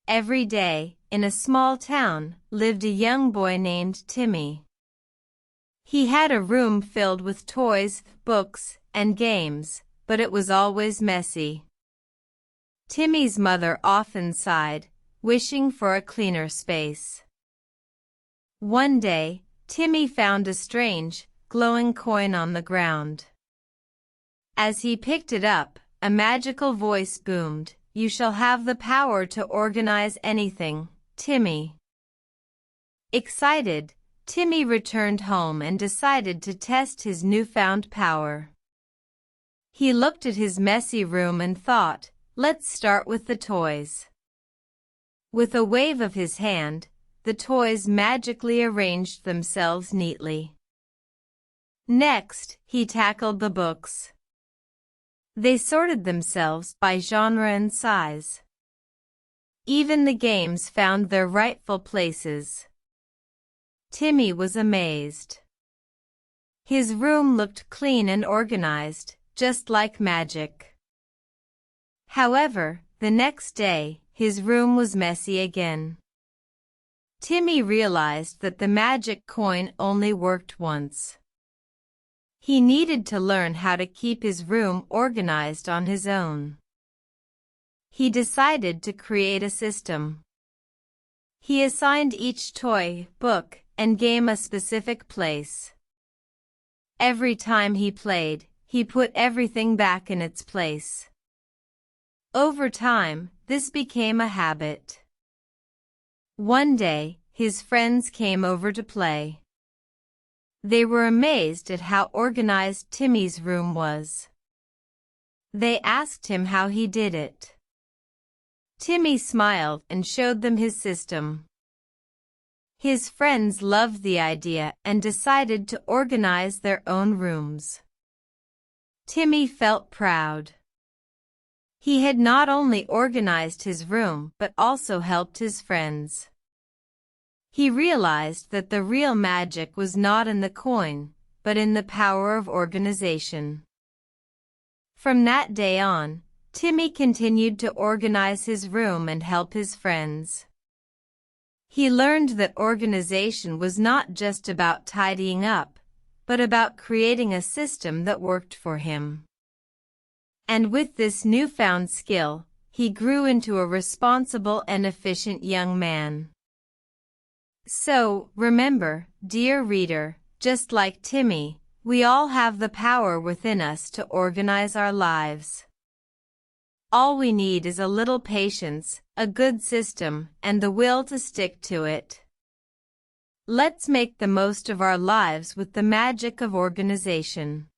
Every day, in a small town, lived a young boy named Timmy. He had a room filled with toys, books, and games, but it was always messy. Timmy's mother often sighed, wishing for a cleaner space. One day, Timmy found a strange, glowing coin on the ground. As he picked it up, a magical voice boomed, "You shall have the power to organize anything, Timmy." Excited, Timmy returned home and decided to test his newfound power. He looked at his messy room and thought, "Let's start with the toys." With a wave of his hand, the toys magically arranged themselves neatly. Next, he tackled the books. They sorted themselves by genre and size. Even the games found their rightful places. Timmy was amazed. His room looked clean and organized, just like magic. However, the next day, his room was messy again. Timmy realized that the magic coin only worked once. He needed to learn how to keep his room organized on his own. He decided to create a system. He assigned each toy, book, and game a specific place. Every time he played, he put everything back in its place. Over time, this became a habit. One day, his friends came over to play. They were amazed at how organized Timmy's room was. They asked him how he did it. Timmy smiled and showed them his system. His friends loved the idea and decided to organize their own rooms. Timmy felt proud. He had not only organized his room but also helped his friends. He realized that the real magic was not in the coin, but in the power of organization. From that day on, Timmy continued to organize his room and help his friends. He learned that organization was not just about tidying up, but about creating a system that worked for him. And with this newfound skill, he grew into a responsible and efficient young man. So, remember, dear reader, just like Timmy, we all have the power within us to organize our lives. All we need is a little patience, a good system, and the will to stick to it. Let's make the most of our lives with the magic of organization.